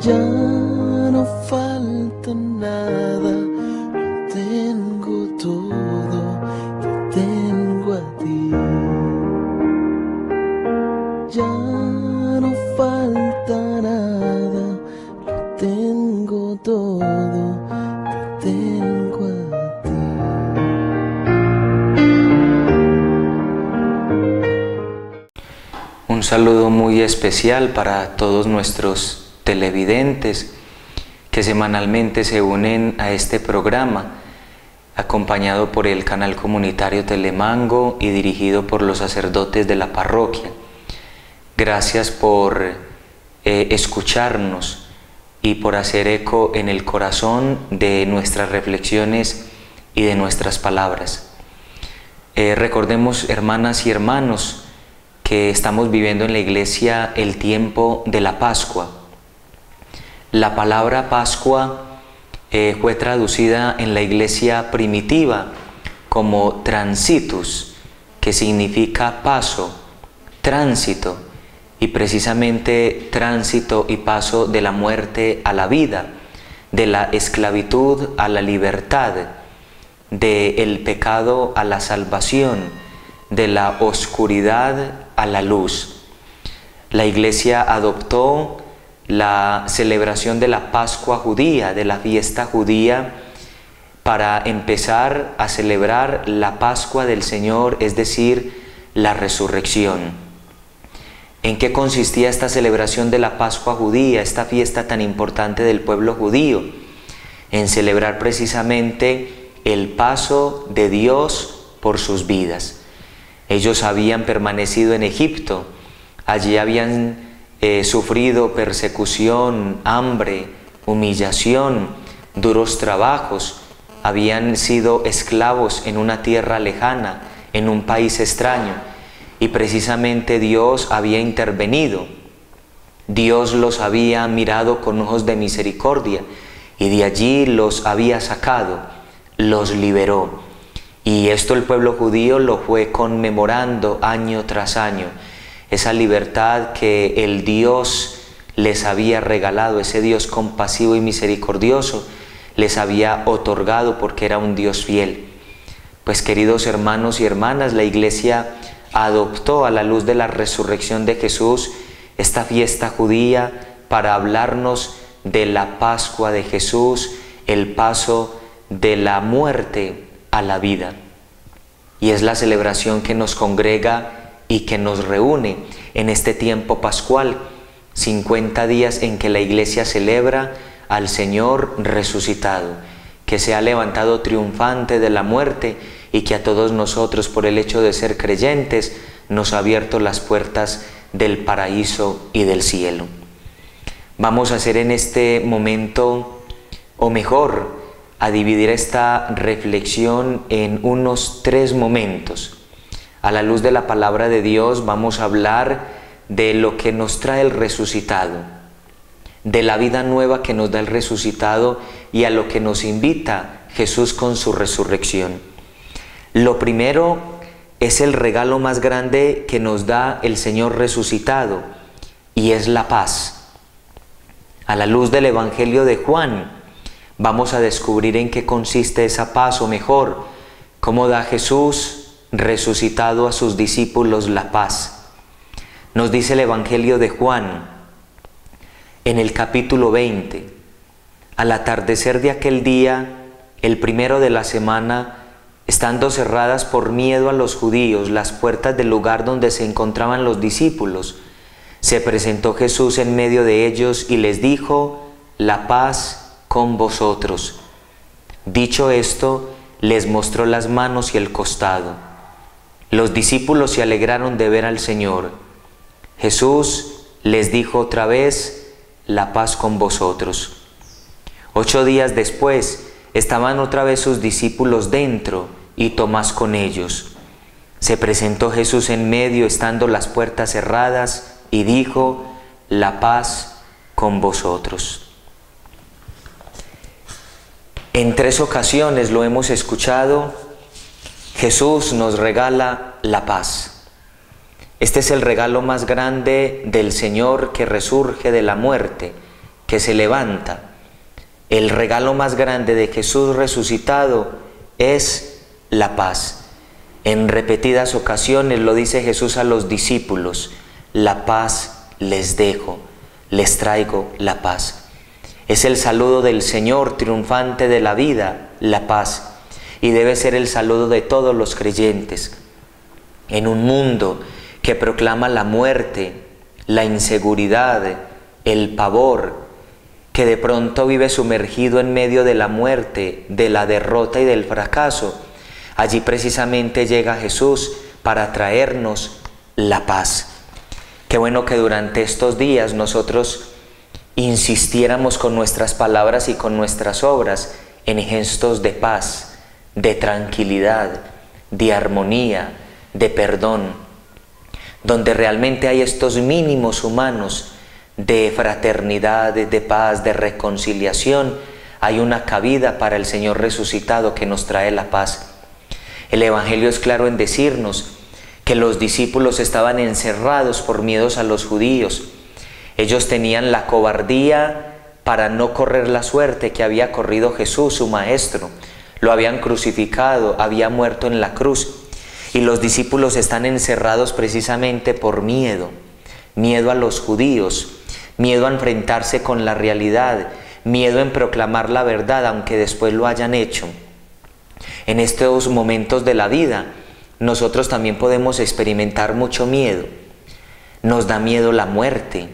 Ya no falta nada, lo tengo todo, te tengo a ti. Ya no falta nada, lo tengo todo, te tengo a ti. Un saludo muy especial para todos nuestros televidentes que semanalmente se unen a este programa, acompañado por el canal comunitario Telemango y dirigido por los sacerdotes de la parroquia. Gracias por escucharnos y por hacer eco en el corazón de nuestras reflexiones y de nuestras palabras. Recordemos, hermanas y hermanos, que estamos viviendo en la Iglesia el tiempo de la Pascua. La palabra Pascua fue traducida en la Iglesia primitiva como transitus, que significa paso, tránsito, y precisamente tránsito y paso de la muerte a la vida, de la esclavitud a la libertad, del pecado a la salvación, de la oscuridad a la luz. La Iglesia adoptó la celebración de la Pascua judía, de la fiesta judía, para empezar a celebrar la Pascua del Señor, es decir, la resurrección. ¿En qué consistía esta celebración de la Pascua judía, esta fiesta tan importante del pueblo judío? En celebrar precisamente el paso de Dios por sus vidas. Ellos habían permanecido en Egipto, allí habían sufrido persecución, hambre, humillación, duros trabajos, habían sido esclavos en una tierra lejana, en un país extraño, y precisamente Dios había intervenido. Dios los había mirado con ojos de misericordia y de allí los había sacado, los liberó. Y esto el pueblo judío lo fue conmemorando año tras año, esa libertad que el Dios les había regalado, ese Dios compasivo y misericordioso, les había otorgado porque era un Dios fiel. Pues queridos hermanos y hermanas, la Iglesia adoptó a la luz de la resurrección de Jesús esta fiesta judía para hablarnos de la Pascua de Jesús, el paso de la muerte a la vida. Y es la celebración que nos congrega y que nos reúne en este tiempo pascual, 50 días en que la Iglesia celebra al Señor resucitado, que se ha levantado triunfante de la muerte y que a todos nosotros, por el hecho de ser creyentes, nos ha abierto las puertas del paraíso y del cielo. Vamos a hacer en este momento, o mejor, a dividir esta reflexión en unos 3 momentos. A la luz de la palabra de Dios vamos a hablar de lo que nos trae el resucitado, de la vida nueva que nos da el resucitado y a lo que nos invita Jesús con su resurrección. Lo primero es el regalo más grande que nos da el Señor resucitado, y es la paz. A la luz del Evangelio de Juan vamos a descubrir en qué consiste esa paz, o mejor, cómo da Jesús resucitado a sus discípulos la paz. Nos dice el Evangelio de Juan, en el capítulo 20, al atardecer de aquel día, el primero de la semana, estando cerradas por miedo a los judíos las puertas del lugar donde se encontraban los discípulos, se presentó Jesús en medio de ellos y les dijo: la paz con vosotros. Dicho esto, les mostró las manos y el costado. Los discípulos se alegraron de ver al Señor. Jesús les dijo otra vez: la paz con vosotros. 8 días después, estaban otra vez sus discípulos dentro y Tomás con ellos. Se presentó Jesús en medio, estando las puertas cerradas, y dijo: la paz con vosotros. En 3 ocasiones lo hemos escuchado, Jesús nos regala la paz. Este es el regalo más grande del Señor que resurge de la muerte, que se levanta. El regalo más grande de Jesús resucitado es la paz. En repetidas ocasiones lo dice Jesús a los discípulos: la paz les dejo, les traigo la paz. Es el saludo del Señor triunfante de la vida, la paz, y debe ser el saludo de todos los creyentes. En un mundo que proclama la muerte, la inseguridad, el pavor, que de pronto vive sumergido en medio de la muerte, de la derrota y del fracaso, allí precisamente llega Jesús para traernos la paz. Qué bueno que durante estos días nosotros insistiéramos con nuestras palabras y con nuestras obras en gestos de paz, de tranquilidad, de armonía, de perdón, donde realmente hay estos mínimos humanos de fraternidad, de paz, de reconciliación. Hay una cabida para el Señor resucitado que nos trae la paz. El Evangelio es claro en decirnos que los discípulos estaban encerrados por miedos a los judíos. Ellos tenían la cobardía para no correr la suerte que había corrido Jesús, su maestro. Lo habían crucificado, había muerto en la cruz. Y los discípulos están encerrados precisamente por miedo. Miedo a los judíos, miedo a enfrentarse con la realidad, miedo en proclamar la verdad aunque después lo hayan hecho. En estos momentos de la vida, nosotros también podemos experimentar mucho miedo. Nos da miedo la muerte,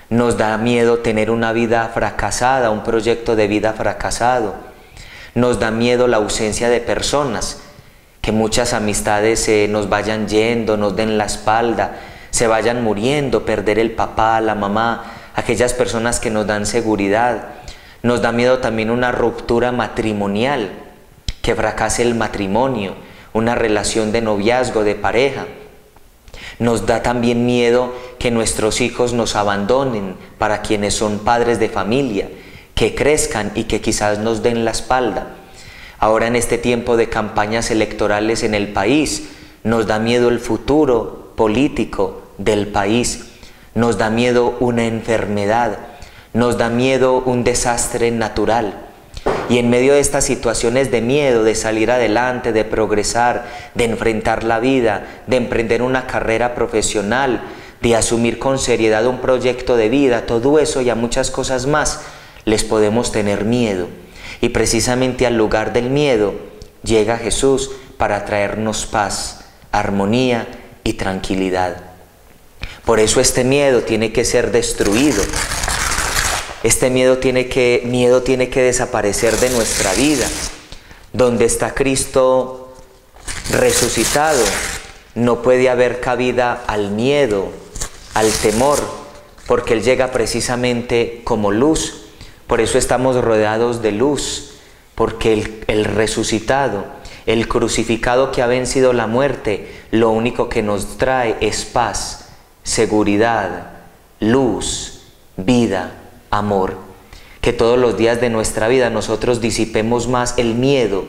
nos da miedo tener una vida fracasada, un proyecto de vida fracasado. Nos da miedo la ausencia de personas, que muchas amistades se nos vayan yendo, nos den la espalda, se vayan muriendo, perder el papá, la mamá, aquellas personas que nos dan seguridad. Nos da miedo también una ruptura matrimonial, que fracase el matrimonio, una relación de noviazgo, de pareja. Nos da también miedo que nuestros hijos nos abandonen, para quienes son padres de familia, que crezcan y que quizás nos den la espalda. Ahora en este tiempo de campañas electorales en el país, nos da miedo el futuro político del país, nos da miedo una enfermedad, nos da miedo un desastre natural. Y en medio de estas situaciones de miedo, de salir adelante, de progresar, de enfrentar la vida, de emprender una carrera profesional, de asumir con seriedad un proyecto de vida, todo eso y a muchas cosas más, les podemos tener miedo. Y precisamente al lugar del miedo llega Jesús para traernos paz, armonía y tranquilidad. Por eso este miedo tiene que ser destruido. Este miedo tiene que desaparecer de nuestra vida. Donde está Cristo resucitado, no puede haber cabida al miedo, al temor, porque Él llega precisamente como luz. Por eso estamos rodeados de luz, porque el resucitado, el crucificado que ha vencido la muerte, lo único que nos trae es paz, seguridad, luz, vida, amor. Que todos los días de nuestra vida nosotros disipemos más el miedo,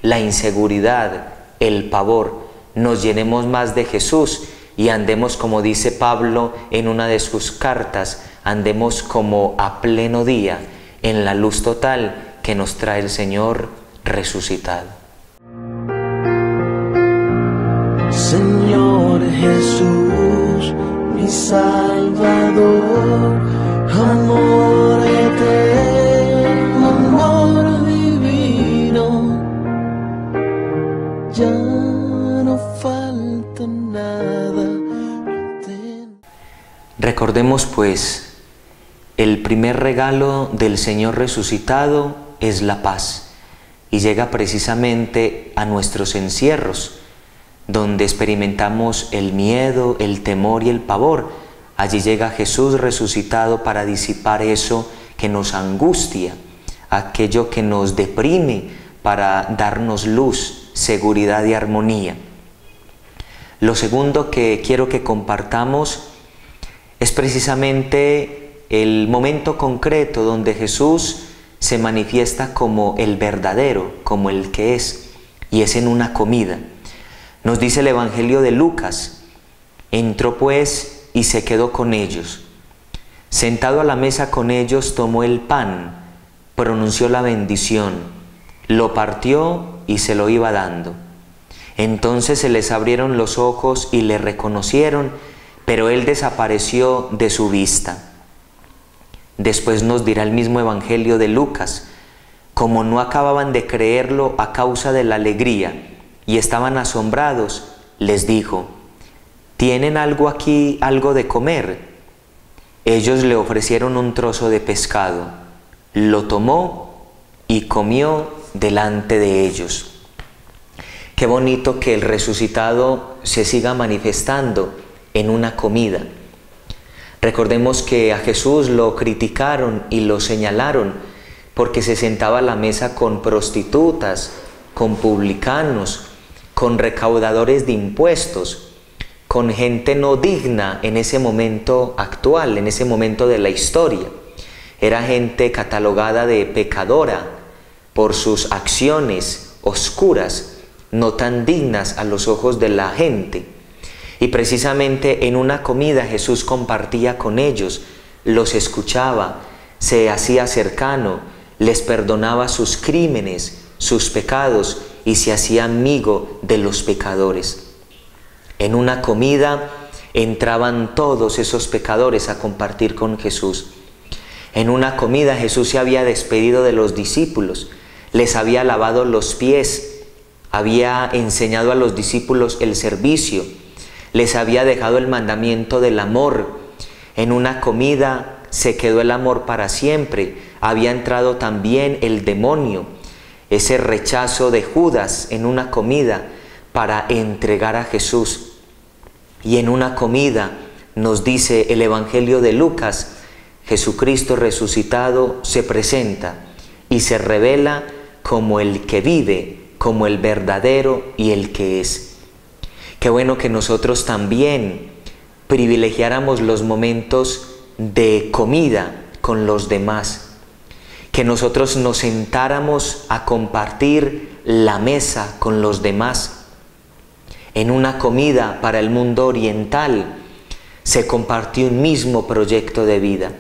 la inseguridad, el pavor, nos llenemos más de Jesús y andemos, como dice Pablo en una de sus cartas, andemos como a pleno día, en la luz total que nos trae el Señor resucitado. Señor Jesús, mi Salvador, amor eterno, amor divino, ya no falta nada. Recordemos pues, el primer regalo del Señor resucitado es la paz, y llega precisamente a nuestros encierros, donde experimentamos el miedo, el temor y el pavor. Allí llega Jesús resucitado para disipar eso que nos angustia, aquello que nos deprime, para darnos luz, seguridad y armonía. Lo segundo que quiero que compartamos es precisamente el momento concreto donde Jesús se manifiesta como el verdadero, como el que es, y es en una comida. Nos dice el Evangelio de Lucas: entró pues y se quedó con ellos. Sentado a la mesa con ellos, tomó el pan, pronunció la bendición, lo partió y se lo iba dando. Entonces se les abrieron los ojos y le reconocieron, pero él desapareció de su vista. Después nos dirá el mismo Evangelio de Lucas: como no acababan de creerlo a causa de la alegría y estaban asombrados, les dijo: ¿tienen algo aquí, algo de comer? Ellos le ofrecieron un trozo de pescado, lo tomó y comió delante de ellos. Qué bonito que el resucitado se siga manifestando en una comida. Recordemos que a Jesús lo criticaron y lo señalaron porque se sentaba a la mesa con prostitutas, con publicanos, con recaudadores de impuestos, con gente no digna en ese momento actual, en ese momento de la historia. Era gente catalogada de pecadora por sus acciones oscuras, no tan dignas a los ojos de la gente. Y precisamente en una comida Jesús compartía con ellos, los escuchaba, se hacía cercano, les perdonaba sus crímenes, sus pecados y se hacía amigo de los pecadores. En una comida entraban todos esos pecadores a compartir con Jesús. En una comida Jesús se había despedido de los discípulos, les había lavado los pies, había enseñado a los discípulos el servicio, les había dejado el mandamiento del amor. En una comida se quedó el amor para siempre. Había entrado también el demonio, ese rechazo de Judas en una comida para entregar a Jesús. Y en una comida, nos dice el Evangelio de Lucas, Jesucristo resucitado se presenta y se revela como el que vive, como el verdadero y el que es. Qué bueno que nosotros también privilegiáramos los momentos de comida con los demás, que nosotros nos sentáramos a compartir la mesa con los demás. En una comida para el mundo oriental se compartió un mismo proyecto de vida.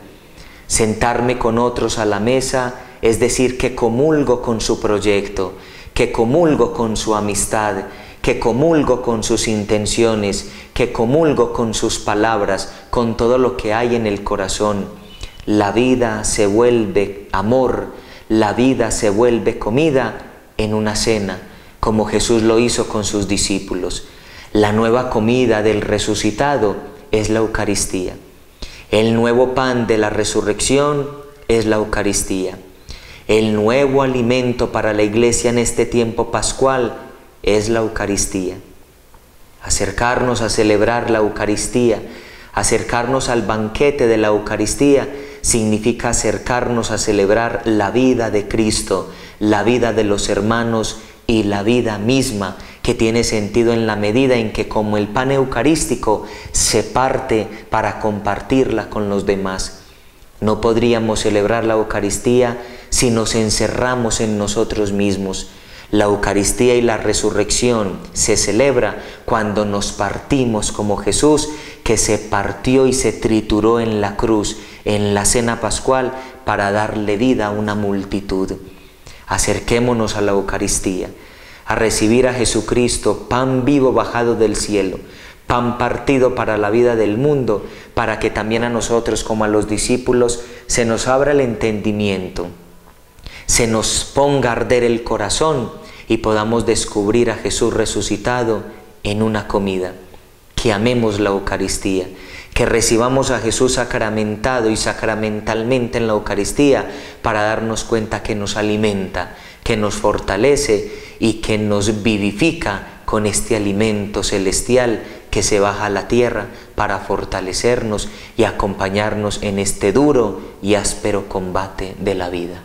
Sentarme con otros a la mesa es decir que comulgo con su proyecto, que comulgo con su amistad, que comulgo con sus intenciones, que comulgo con sus palabras, con todo lo que hay en el corazón. La vida se vuelve amor, la vida se vuelve comida en una cena, como Jesús lo hizo con sus discípulos. La nueva comida del resucitado es la Eucaristía. El nuevo pan de la resurrección es la Eucaristía. El nuevo alimento para la Iglesia en este tiempo pascual es la Eucaristía. Acercarnos a celebrar la Eucaristía, acercarnos al banquete de la Eucaristía, significa acercarnos a celebrar la vida de Cristo, la vida de los hermanos y la vida misma, que tiene sentido en la medida en que, como el pan eucarístico, se parte para compartirla con los demás. No podríamos celebrar la Eucaristía si nos encerramos en nosotros mismos. La Eucaristía y la resurrección se celebra cuando nos partimos como Jesús, que se partió y se trituró en la cruz, en la cena pascual, para darle vida a una multitud. Acerquémonos a la Eucaristía, a recibir a Jesucristo, pan vivo bajado del cielo, pan partido para la vida del mundo, para que también a nosotros, como a los discípulos, se nos abra el entendimiento, se nos ponga a arder el corazón y podamos descubrir a Jesús resucitado en una comida. Que amemos la Eucaristía, que recibamos a Jesús sacramentado y sacramentalmente en la Eucaristía para darnos cuenta que nos alimenta, que nos fortalece y que nos vivifica con este alimento celestial que se baja a la tierra para fortalecernos y acompañarnos en este duro y áspero combate de la vida.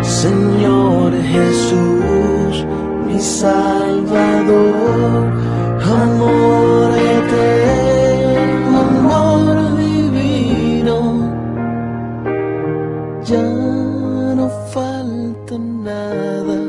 Señor Jesús, mi Salvador, amor eterno, amor divino, ya no falta nada.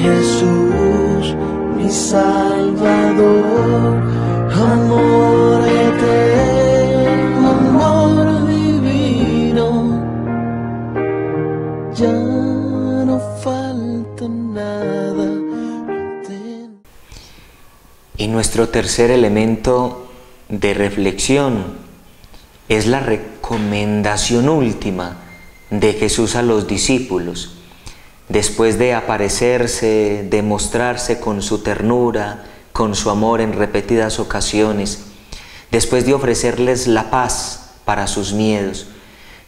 Jesús, mi Salvador, amor eterno, amor divino, ya no falta nada. Y nuestro tercer elemento de reflexión es la recomendación última de Jesús a los discípulos. Después de aparecerse, de mostrarse con su ternura, con su amor en repetidas ocasiones, después de ofrecerles la paz para sus miedos,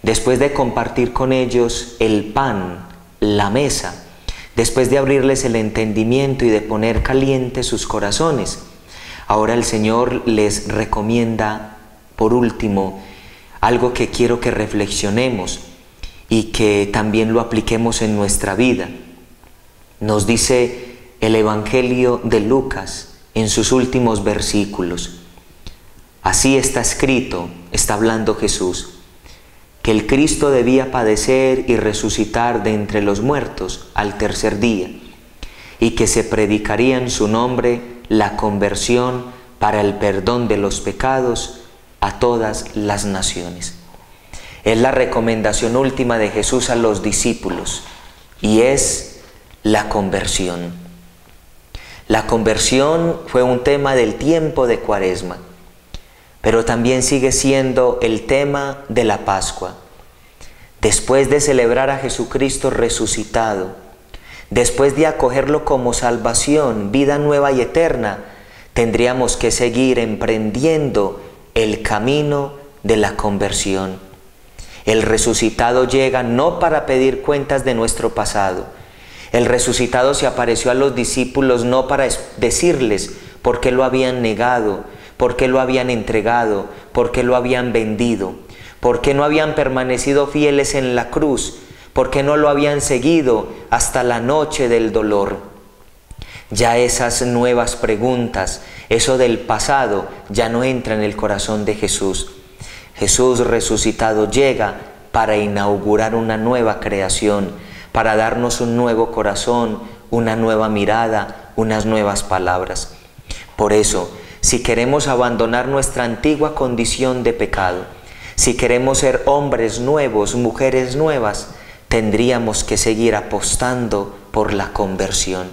después de compartir con ellos el pan, la mesa, después de abrirles el entendimiento y de poner calientes sus corazones, ahora el Señor les recomienda, por último, algo que quiero que reflexionemos y que también lo apliquemos en nuestra vida. Nos dice el Evangelio de Lucas en sus últimos versículos: así está escrito, está hablando Jesús, que el Cristo debía padecer y resucitar de entre los muertos al tercer día, y que se predicaría en su nombre la conversión para el perdón de los pecados a todas las naciones. Es la recomendación última de Jesús a los discípulos, y es la conversión. La conversión fue un tema del tiempo de Cuaresma, pero también sigue siendo el tema de la Pascua. Después de celebrar a Jesucristo resucitado, después de acogerlo como salvación, vida nueva y eterna, tendríamos que seguir emprendiendo el camino de la conversión. El resucitado llega no para pedir cuentas de nuestro pasado. El resucitado se apareció a los discípulos no para decirles por qué lo habían negado, por qué lo habían entregado, por qué lo habían vendido, por qué no habían permanecido fieles en la cruz, por qué no lo habían seguido hasta la noche del dolor. Ya esas nuevas preguntas, eso del pasado, ya no entra en el corazón de Jesús. Jesús resucitado llega para inaugurar una nueva creación, para darnos un nuevo corazón, una nueva mirada, unas nuevas palabras. Por eso, si queremos abandonar nuestra antigua condición de pecado, si queremos ser hombres nuevos, mujeres nuevas, tendríamos que seguir apostando por la conversión.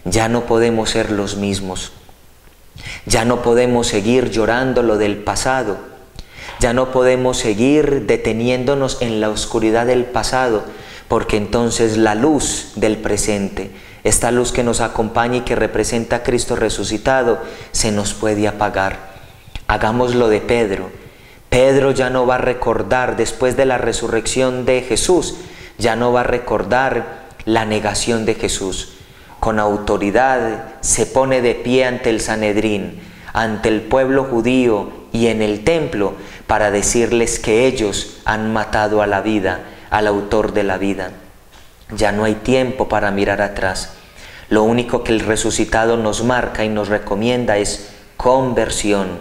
Ya no podemos ser los mismos. Ya no podemos seguir llorando lo del pasado. Ya no podemos seguir deteniéndonos en la oscuridad del pasado, porque entonces la luz del presente, esta luz que nos acompaña y que representa a Cristo resucitado, se nos puede apagar. Hagamos lo de Pedro. Pedro ya no va a recordar, después de la resurrección de Jesús, ya no va a recordar la negación de Jesús. Con autoridad se pone de pie ante el Sanedrín, ante el pueblo judío y en el templo, para decirles que ellos han matado a la vida, al autor de la vida. Ya no hay tiempo para mirar atrás. Lo único que el resucitado nos marca y nos recomienda es conversión,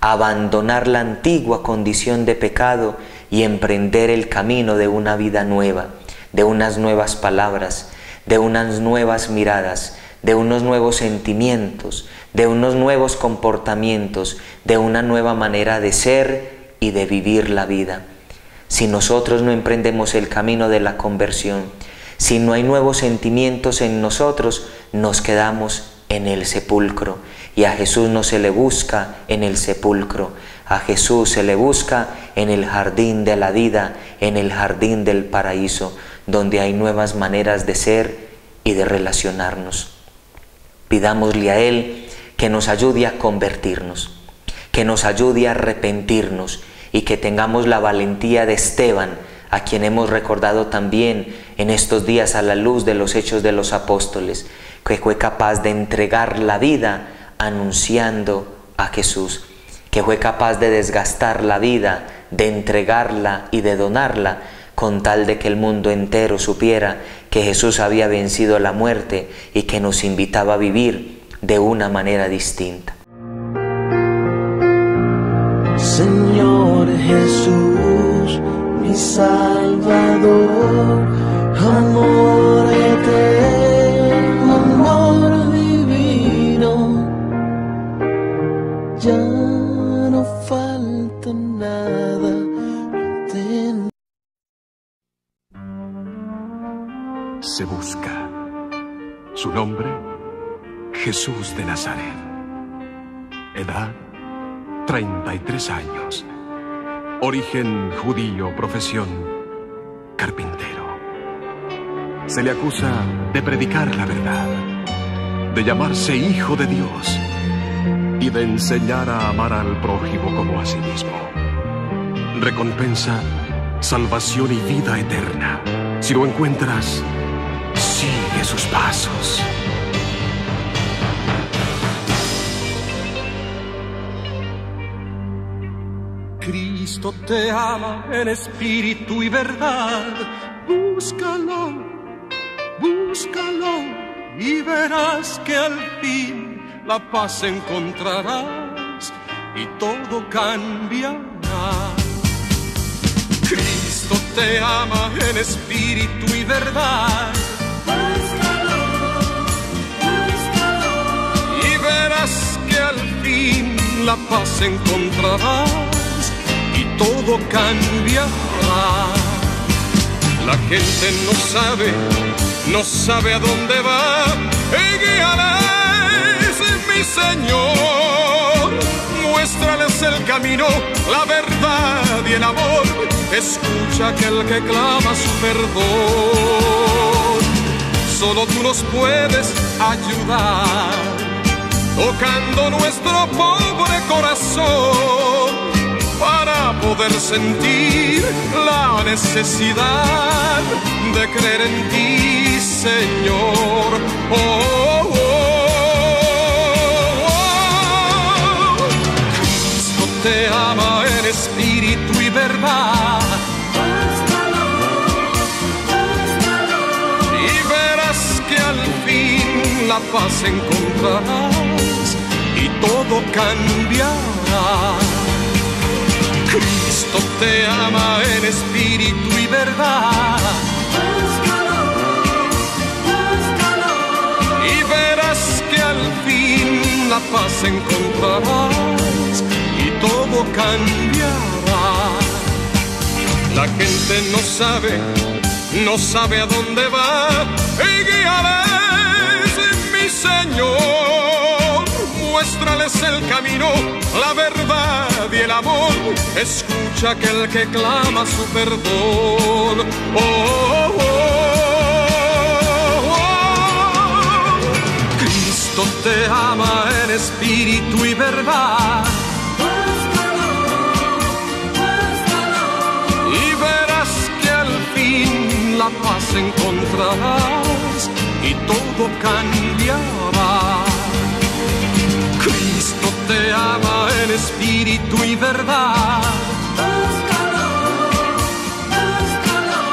abandonar la antigua condición de pecado y emprender el camino de una vida nueva, de unas nuevas palabras, de unas nuevas miradas, de unos nuevos sentimientos, de unos nuevos comportamientos, de una nueva manera de ser y de vivir la vida. Si nosotros no emprendemos el camino de la conversión, si no hay nuevos sentimientos en nosotros, nos quedamos en el sepulcro. Y a Jesús no se le busca en el sepulcro, a Jesús se le busca en el jardín de la vida, en el jardín del paraíso, donde hay nuevas maneras de ser y de relacionarnos. Pidámosle a Él que nos ayude a convertirnos, que nos ayude a arrepentirnos y que tengamos la valentía de Esteban, a quien hemos recordado también en estos días a la luz de los Hechos de los Apóstoles, que fue capaz de entregar la vida anunciando a Jesús, que fue capaz de desgastar la vida, de entregarla y de donarla, con tal de que el mundo entero supiera que Jesús había vencido la muerte y que nos invitaba a vivir de una manera distinta. Señor Jesús, mi Salvador, amor eterno, Su nombre, Jesús de Nazaret. Edad, 33 años. Origen judío, profesión, carpintero. Se le acusa de predicar la verdad, de llamarse hijo de Dios y de enseñar a amar al prójimo como a sí mismo. Recompensa, salvación y vida eterna. Si lo encuentras, sigue sus pasos. Cristo te ama en espíritu y verdad. Búscalo, búscalo y verás que al fin la paz encontrarás y todo cambiará. Cristo te ama en espíritu y verdad. Búscalo, búscalo y verás que al fin la paz encontrarás y todo cambiará. La gente no sabe a dónde va. Guíales, mi Señor. Muéstrales el camino, la verdad y el amor. Escucha aquel que clama su perdón. Solo tú nos puedes ayudar, tocando nuestro pobre corazón, para poder sentir la necesidad de creer en ti, Señor. Oh, oh, oh, oh. Cristo te ama en espíritu y verdad. Búscalo, búscalo y verás que al fin la paz encontrarás y todo cambiará. Cristo te ama en espíritu y verdad. Búscalo, búscalo y verás que al fin la paz encontrarás y todo cambiará. La gente no sabe a dónde va. Guíales, mi Señor. Muéstrales el camino, la verdad y el amor. Escucha aquel que clama su perdón. Oh, oh, oh, oh. Cristo te ama en espíritu y verdad. Búscalo, búscalo y verás que al fin la paz encontrarás y todo cambiará. Cristo te ama en espíritu y verdad. Búscalo, búscalo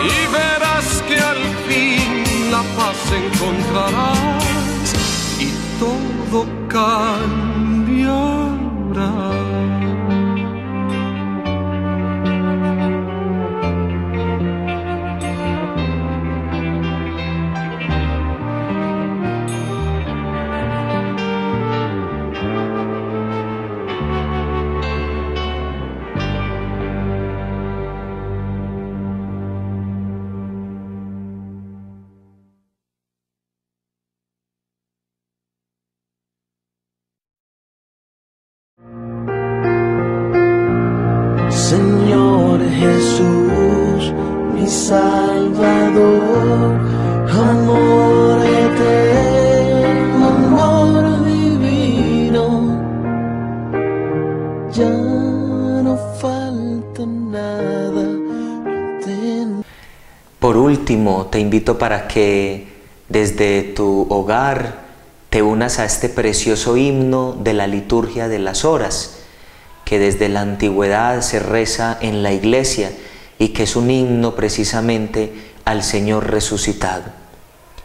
y verás que al fin la paz encontrarás y todo cambiará. Señor Jesús, mi Salvador, amor eterno, amor divino, ya no falta nada. Por último, te invito para que desde tu hogar te unas a este precioso himno de la liturgia de las horas, que desde la antigüedad se reza en la iglesia y que es un himno precisamente al Señor resucitado.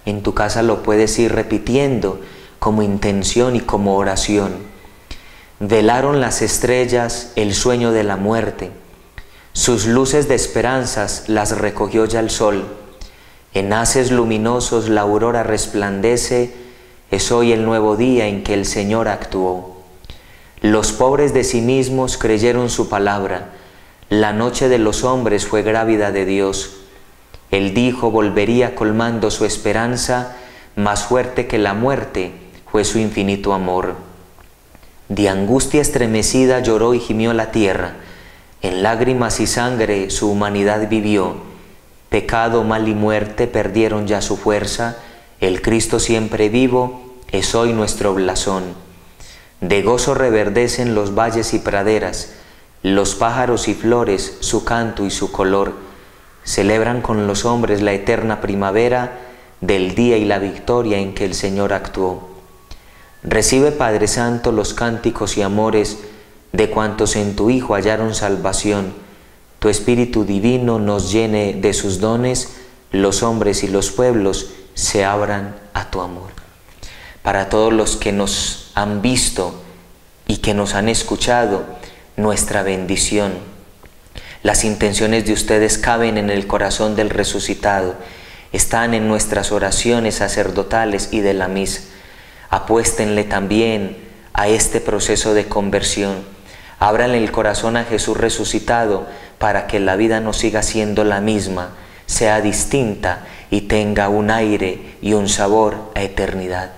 En tu casa lo puedes ir repitiendo como intención y como oración. Velaron las estrellas el sueño de la muerte, sus luces de esperanzas las recogió ya el sol. En haces luminosos la aurora resplandece, es hoy el nuevo día en que el Señor actuó. Los pobres de sí mismos creyeron su palabra, la noche de los hombres fue grávida de Dios. Él dijo volvería colmando su esperanza más fuerte que la muerte fue su infinito amor. De angustia estremecida lloró y gimió la tierra, en lágrimas y sangre su humanidad vivió. Pecado, mal y muerte perdieron ya su fuerza, el Cristo siempre vivo es hoy nuestro blasón. De gozo reverdecen los valles y praderas, los pájaros y flores su canto y su color. Celebran con los hombres la eterna primavera del día y la victoria en que el Señor actuó. Recibe, Padre Santo, los cánticos y amores de cuantos en tu Hijo hallaron salvación. Tu Espíritu Divino nos llene de sus dones, los hombres y los pueblos se abran a tu amor. Para todos los que nos han visto y que nos han escuchado, nuestra bendición. Las intenciones de ustedes caben en el corazón del resucitado, están en nuestras oraciones sacerdotales y de la misa. Apuéstenle también a este proceso de conversión. Ábranle el corazón a Jesús resucitado para que la vida no siga siendo la misma, sea distinta y tenga un aire y un sabor a eternidad.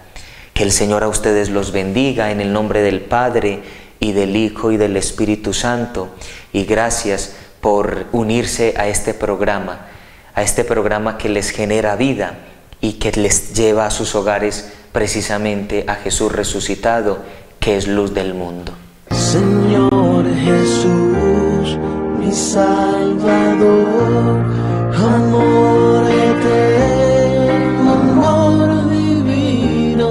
Que el Señor a ustedes los bendiga en el nombre del Padre y del Hijo y del Espíritu Santo. Y gracias por unirse a este programa que les genera vida y que les lleva a sus hogares precisamente a Jesús resucitado, que es luz del mundo. Señor Jesús, mi Salvador, amor eterno, amor divino,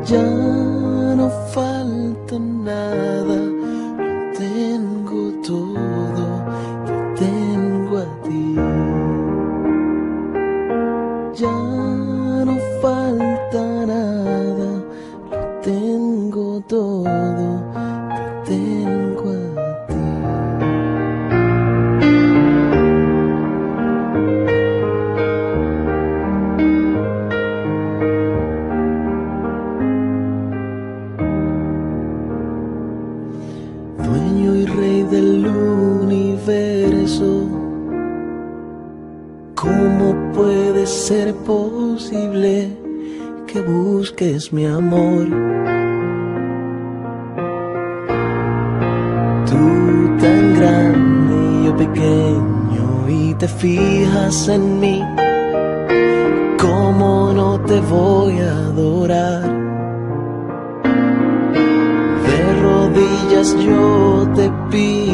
ya no falta nada, lo tengo todo, te tengo a ti. Ya no falta nada, lo tengo todo, te tengo a ti. Dueño y rey del universo, ¿cómo puede ser posible que busques mi amor? Tú tan grande y yo pequeño y te fijas en mí, ¿cómo no te voy a adorar? De rodillas yo te pido